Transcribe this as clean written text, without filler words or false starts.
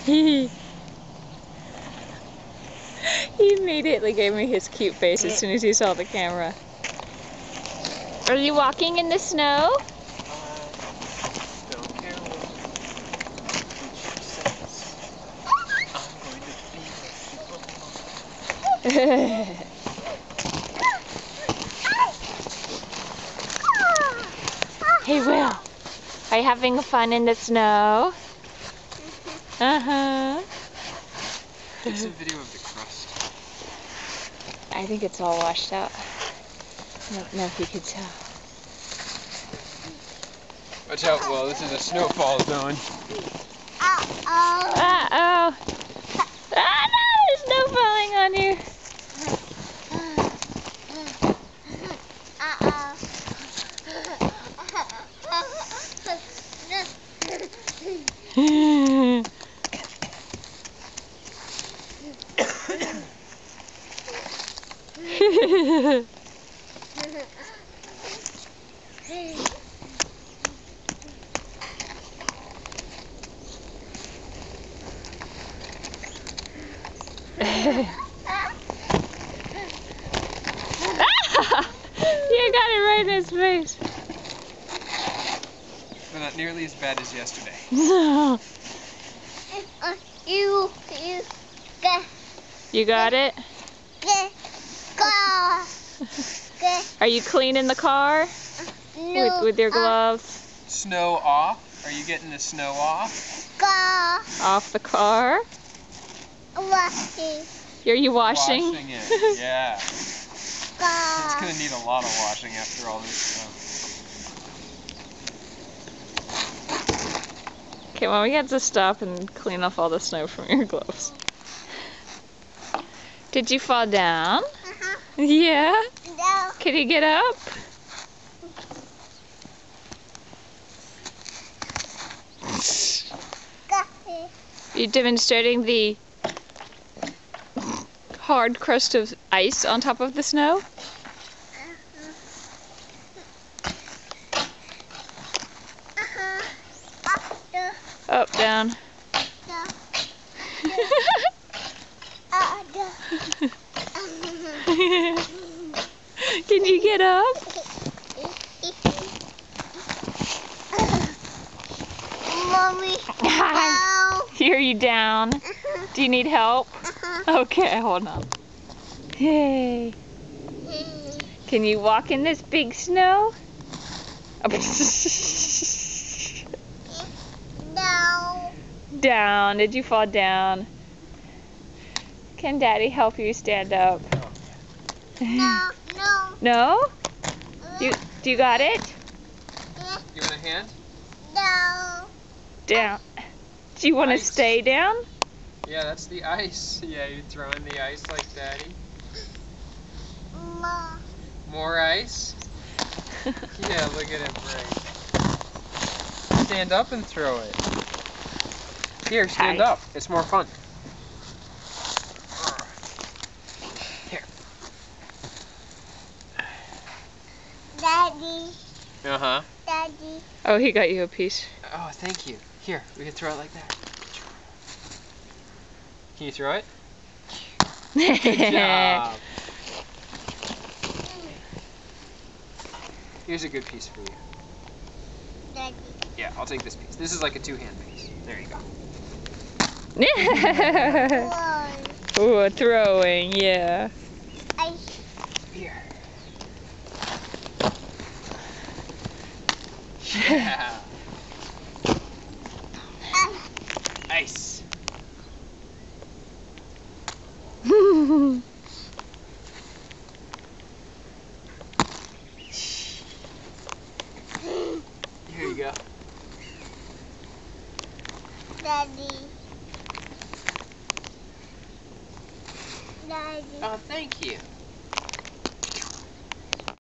He immediately gave me his cute face as soon as he saw the camera. Are you walking in the snow? Don't care what the teacher says. I'm going to be Hey, Will. Are you having fun in the snow? Uh-huh. Get some video of the crust. I think it's all washed out. I don't know if you could tell. Watch out, Will. This is a snowfall zone. Uh-oh. Ah, no, there's no falling on you. You got it right in his face. But not nearly as bad as yesterday. No. You got it? Are you cleaning the car? No. With your gloves? Snow off? Are you getting the snow off? Off the car? Are you washing? Washing it, yeah. It's going to need a lot of washing after all this snow. Okay, well, we have to stop and clean off all the snow from your gloves. Did you fall down? Yeah? No. Can you get up? You're demonstrating the hard crust of ice on top of the snow? Up, down. Can you get up? Mommy, Are you down? Do you need help? Okay, hold on. Hey. Can you walk in this big snow? No. Down. Did you fall down? Can Daddy help you stand up? No. No? Do you got it? You want a hand? No. Down. Do you want to Ice. stay down? Yeah, that's the ice. Yeah, you throwing the ice like Daddy. Mom. More ice? Yeah, look at him break. Stand up and throw it. Here, stand Hi. up. It's more fun. Here. Daddy. Uh-huh. Daddy. Oh, he got you a piece. Oh, thank you. Here, we can throw it like that. Can you throw it? Good job. Here's a good piece for you. Daddy. Yeah, I'll take this piece. This is like a two-hand piece. There you go. Whoa. Ooh, throwing, yeah. Ice. Here. Yeah. Ice. Here you go. Daddy. Daddy. Oh, thank you.